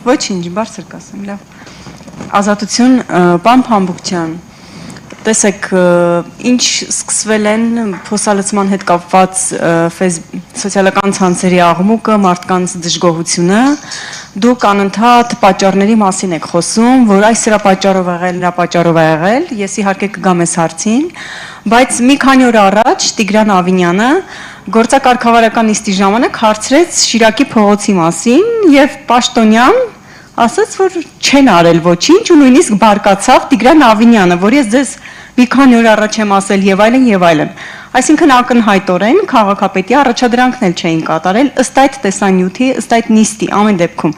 Ոչինչ, բարձր կասեմ, լավ։ Ազատություն, պարոն Փամբուկյան, տեսեք, ինչ սկսվել են փոսալցման հետ կապված սոցիալական ցանցերի աղմուկը, մարդկանց դժգոհությունը, դուք անընդհատ պատճառների մասին եք խոսում, որ այս սրա պատճառով եղել, նրա պատճառով է եղել, ես իհարկե կգամ այս հարցին, բայց մի քանի օր առաջ Տիգրան Ավինյանը գործակարգավարական նիստի ժամանակ հարցրեց Շիրակի փողոցի մասին եւ պաշտոնյան ասաց, որ չեն արել ոչինչ ու նույնիսկ բարկացավ Տիգրան Ավինյանը, որ ես ձեզ մի քանի օր առաջ եմ ասել եւ այլն եւ այլն։ Այսինքն ակնհայտորեն քաղաքապետի առաջադրանքն էլ չէին կատարել ըստ այդ տեսանյութի, ըստ այդ նիստի ամեն դեպքում։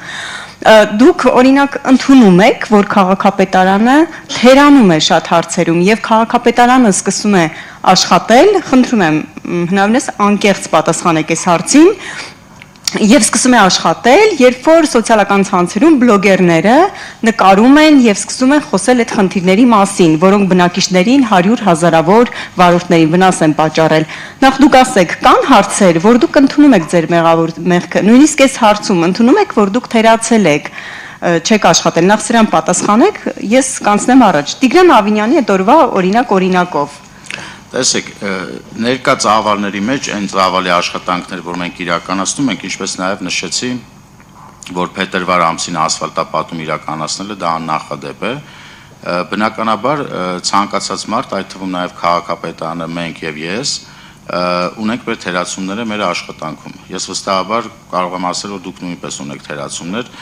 Դուք օրինակ ընդունում եք, որ քաղաքապետարանը թերանում է շատ հարցերում եւ քաղաքապետարանը սկսում է աշխատել, խնդրում եմ հնարավորինս անկեղծ պատասխանեք այս հարցին, եւ սկսում է աշխատել, երբ որ սոցիալական ցանցերում բլոգերները նկարում են եւ սկսում են խոսել այդ խնդիրների մասին, որոնք բնակիչներին 100,000-ավոր վարորդներին վնաս են պատճառել։ Նախ դուք ասեք, կան հարցեր, որ դուք ընդունում եք ձեր մեղքը, նույնիսկ այս հարցում ընդունում եք, որ դուք թերացել եք, չեք աշխատել, նախ սրան պատասխանեք, ես կանցնեմ առաջ։ Տիգրան Ավինյանի այդ օրվա օրինակով Տեսեք, ներկա ծավալների մեջ այն ծավալի աշխատանքներ, որ մենք իրականացնում ենք, ինչպես նաև նշեցի, որ փետրվար ամսին ասֆալտապատում իրականացնելը դա աննախադեպ է, բնականաբար ցանկացած մարդ, այդ թվում նաև քաղաքապետարանը, մենք եւ ես, ունենք մեր թերացումները մեր աշխատանքում։ Ես վստահաբար կարող եմ ասել, որ դուք նույնպես ունեք թերացումներ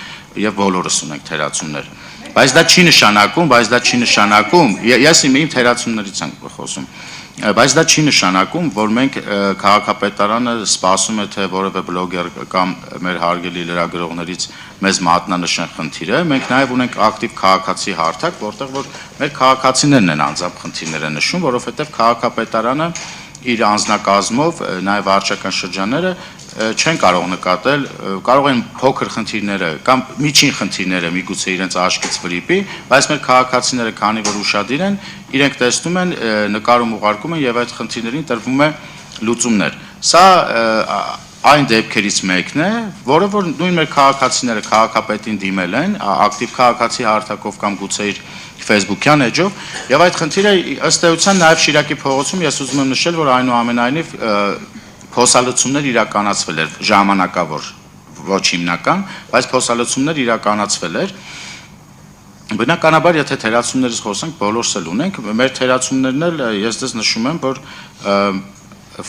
եւ բոլորս ունենք թերացումներ։ Բայց դա չի նշանակում, ես իմ թերացումներից եմ խոսում։ Բայց դա չի նշանակում, որ մենք քաղաքապետարանը սպասում է, թե որևէ բլոգեր կամ մեր հարգելի լրագրողներից մեզ մատնանշեն խնդիրը, մենք նաև ունենք ակտիվ քաղաքացի հարթակ, որտեղ որ մեր քաղաքացիներն են անձամբ խնդիրները նշում, որովհետև քաղաքապետարանը իր անձնակազմով, նաև վարչական շրջանները չեն կարող նկատել, կարող են փոքր խնդիրները կամ միջին խնդիրները միգուցե իրենց աչքից վրիպի, բայց մեր քաղաքացիները, քանի որ ուշադիր են, իրենք տեսնում են, նկարում ուղարկում են եւ այդ խնդիրներին տրվում է լուծումներ։ Սա այն դեպքերից մեկն է, որը որ նույն մեր քաղաքացիները քաղաքապետին դիմել են, ակտիվ քաղաքացի հարթակով կամ գուցե իր Facebook-յան էջով, եւ այդ խնդիրը ըստ էության նաեւ Շիրակի փողոցում ես ուզում եմ նշել, որ այնուամենայնիվ փոսալցումներ իրականացվել էր ժամանակավոր, ոչ հիմնական, բայց փոսալցումներ իրականացվել էր։ Բնականաբար, եթե թերացումներից խոսենք, բոլորս էլ ունենք, մեր թերացումներն էլ ես դες նշում եմ, որ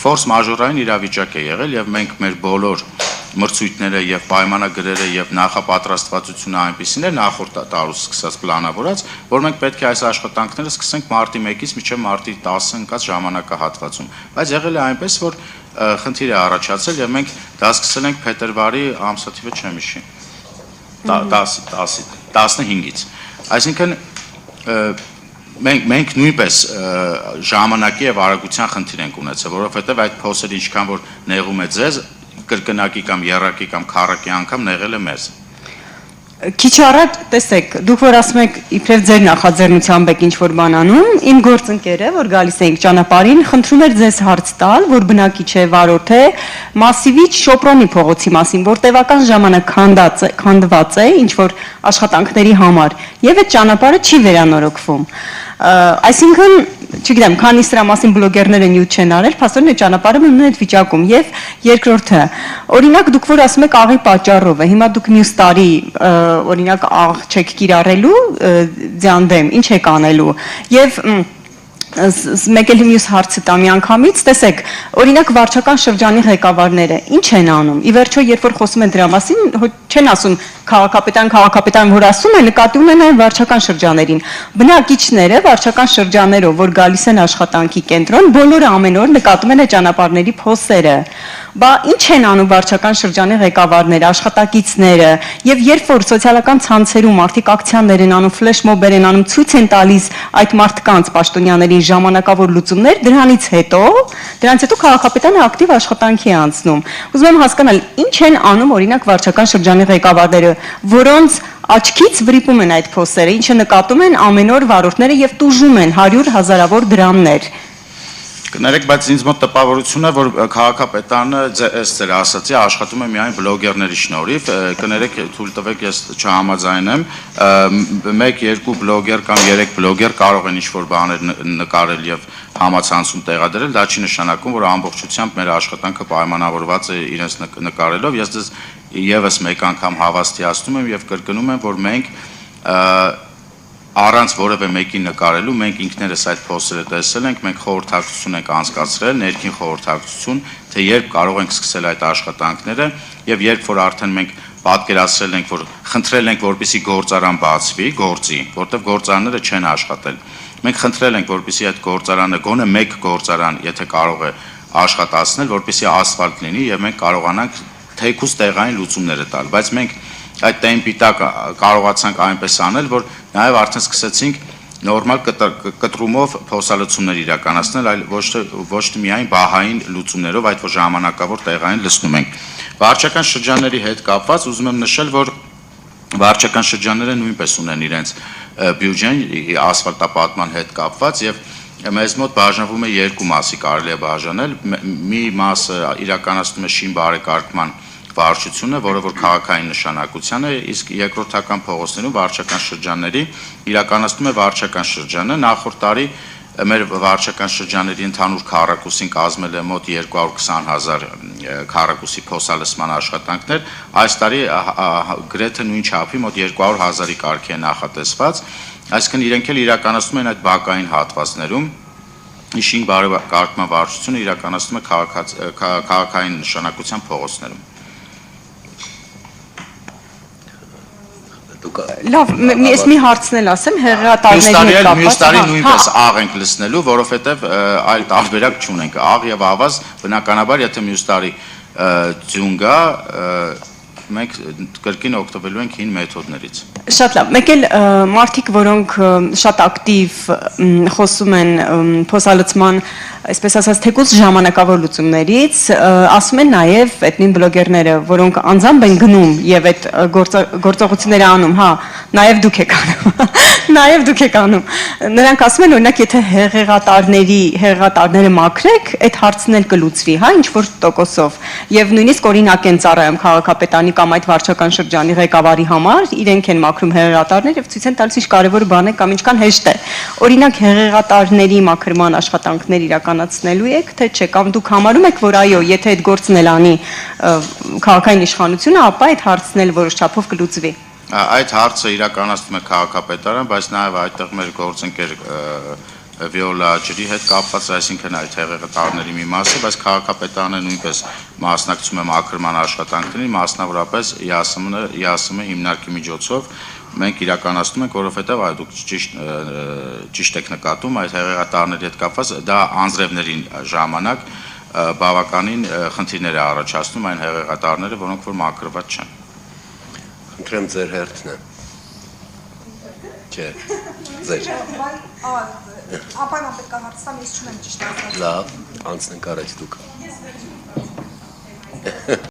ֆորս մաժորային իրավիճակ է եղել եւ մենք մեր բոլոր մրցույթները եւ պայմանագրերը եւ նախապատրաստվածությունը այնպիսին էր նախորդ տարուց սկսած պլանավորած, որ մենք պետք է այս աշխատանքները սկսենք մարտի 1-ից մինչեւ մարտի 10 ընկած ժամանակահատվածում։ Բայց եղել է այնպես, որ խնդիր է առաջացել եւ մենք դա սկսել ենք փետրվարի ամսաթիվը չեմ հիշի 15-ից։ Այսինքն մենք նույնպես ժամանակի եւ արագության խնդիր ենք ունեցել, որովհետեւ այդ փոսերը ինչքան որ նեղում է ձեզ, կրկնակի կամ երակի կամ քառակի անգամ նեղել է մեզ։ Քիչ առաջ, տեսեք, դուք որ ասում եք իբրև ձեր նախաձեռնությամբ եք ինչ-որ բան անում, իմ գործընկերը, որ գալիս էինք ճանապարհին, խնդրում էր ձեզ հարց տալ, որ բնակիչ է, վարորդ է, Մասիվիչ Շոպրոնի փողոցի մասին, որ տևական ժամանակ քանդված է ինչ-որ աշխատանքների համար, եւ այդ ճանապարհը չի վերանորոգվում։ Այսինքն, չգիտեմ, քանի սրա մասին բլոգերները նյութ չեն արել, փաստորեն այդ ճանապարհը մնում է այդ վիճակում եւ երկրորդը, օրինակ դուք որ ասում եք աղի պատճառով է, հիմա դուք մյուս տարի օրինակ աղ չեք կիրառելու ձյան դեմ, ինչ եք անելու եւ մեկ էլ մյուս հարցը տամ միանգամից, տեսեք, օրինակ վարչական շրջանի ղեկավարները ինչ են անում։ Ի վերջո, երբ որ խոսում են դրա մասին, չեն ասում քաղաքապետան, որ ասում է, նկատի ունեն այն վարչական շրջաներին։ Բնակիչները վարչական շրջաներով, որ գալիս են աշխատանքի կենտրոն, բոլորը ամեն օր նկատում են այդ ճանապարհների փոսերը։ Բա ինչ են անում վարչական շրջանի ղեկավարները, աշխատակիցները, եւ երբ որ սոցիալական ցանցերում մարդիկ ակցիաներ են անում, ֆլեշմոբեր են անում, ցույց են տալիս այդ մարդկանց պաշտոնյաներին ժամանակավոր լուծումներ, դրանից հետո քաղաքապետարանը ակտիվ աշխատանքի է անցնում։ Ուզում եմ հասկանալ, ինչ են անում օրինակ վարչական շրջանի ղեկավարները, որոնց աչքից վրիպում են այդ փոսերը, ինչը նկատում են ամեն օր վարորդները եւ տուժում են 100,000-ավոր դրամներ։ Կներեք, բայց ինձ մոտ տպավորություն է, որ քաղաքապետարանը ըստ ձեր ասացի աշխատում է միայն բլոգերների շնորհիվ, կներեք, թույլ տվեք ես չհամաձայնեմ, 1-2 բլոգեր կամ 3 բլոգեր կարող են ինչ-որ բաներ նկարել եւ համացանցում տեղադրել, դա չի նշանակում, որ ամբողջությամբ մեր աշխատանքը պայմանավորված է իրենց նկարելով, ես դες եւս մեկ անգամ հավաստիացնում եմ եւ կրկնում եմ, որ մենք առանց որևէ մեկի նկարելու մենք ինքներս այդ փոստերը տեսել ենք, մենք խորհրդակցություն ենք անցկացրել, ներքին խորհրդակցություն, թե երբ կարող ենք սկսել այդ աշխատանքները եւ երբ որ արդեն մենք պատկերացրել ենք, որ խնդրել ենք, որպեսզի գործարան բացվի, գործի, որտեղ գործարանները չեն աշխատել։ Մենք խնդրել ենք, որպեսզի այդ գործարանը գոնե մեկ գործարան, եթե կարող է աշխատացնել, որպեսզի ասֆալտ լինի եւ մենք կարողանանք թեկուզ տեղային լուծումները տալ, բայց մենք այդ տեմպի տակ կարողացանք այնպես անել, որ նաև արդեն սկսեցինք նորմալ կտրումով փոսալցումներ իրականացնել, այլ ոչ թե միայն բահային լուծումներով, այդ որ ժամանակավոր տեղային լցնում ենք։ Վարչական շրջանների հետ կապված ուզում եմ նշել, որ վարչական շրջանները նույնպես ունեն իրենց բյուջեն ասֆալտապատման հետ կապված եւ մեզ մոտ բաժանվում է երկու մասի կարելի է բաժանել, մի մասը իրականացնում է շին բարեկարգման վարչությունը, որը որ քաղաքային նշանակության է, իսկ երկրորդական փողոցներում վարչական շրջանների իրականացնում է վարչական շրջանը։ Նախորդ տարի մեր վարչական շրջանների ընդհանուր քառակուսին կազմել է մոտ 220,000 քառակուսի փոսալցման աշխատանքներ, այս տարի գրեթե նույն չափի մոտ 200,000-ի կարգի է նախատեսված, այսինքն իրենք էլ իրականացնում են այդ բակային հատվածներում, շին բարեկարգման վարչությունը իրականացնում է քաղաքային նշանակության փողոցներում։ Լավ, ես մի հարցնել ասեմ, հեղեղատարների հետ կապված։ Մյուս տարի նույնպես աղ ենք լցնելու, որովհետև այլ տարբերակ չունենք։ Աղ եւ ավազ բնականաբար, եթե մյուս տարի ձյուն գա, մենք կրկին օգտվելու ենք հին մեթոդներից։ Շատ լավ, մեկ էլ մարդիկ, որոնք շատ ակտիվ խոսում են փոսալցման, այսպես ասած, թեկուզ ժամանակավոր լուծումներից, ասում են նաև այդ նույն բլոգերները, որոնք անձամբ են գնում եւ այդ գործողությունները անում, հա, նաև դուք եք անում։ Նաև դուք եք անում։ Նրանք ասում են, օրինակ, եթե հեղեղատարները մաքրեք, այդ հարցն էլ կլուծվի, հա, ինչ որ տոկոսով։ Եվ նույնիսկ օրինակ են ծառայում քաղաքապետանի կամ այդ վարչական շրջանի ղեկավարի համար, իրենք են մաքրում հեղեղատարներ եւ ցույց են տալիս ինչ կարեւոր բան է կամ ինչքան հեշտ է։ Օրինակ հեղեղատարների մաքրման աշխատանքներ իրականացնելու եք, թե չէ, կամ դուք համարում եք, որ այո, եթե այդ գործն էլ անի քաղաքային իշխանությունը, ապա այդ հարցն էլ որոշ չափով կլուծվի։ Այդ հարցը իրականացնում է քաղաքապետարան, բայց նաև այդտեղ մեր գործընկեր Վիոլա ջրի հետ կապված, այսինքն այդ հեղեղատարների մի մասը, բայց քաղաքապետարանը նույնպես մասնակցում է մաքրման աշխատանքներին, մասնավորապես ԵԱՍՄ հիմնարկի միջոցով մենք իրականացնում ենք, որովհետև այդ դուք ճիշտ եք նկատում, այդ հեղեղատարների հետ կապված դա անձրևներին ժամանակ բավականին խնդիրներ է առաջացնում այն հեղեղատարները, որոնք որ մաքրված չեն։ Խնդրեմ ձեր հերթն է։ Չէ, ձեր։ Ապայման պետք է հարցամ, ես չունեմ ճիշտ ասած։ Լավ, անցնենք առաջ դուք։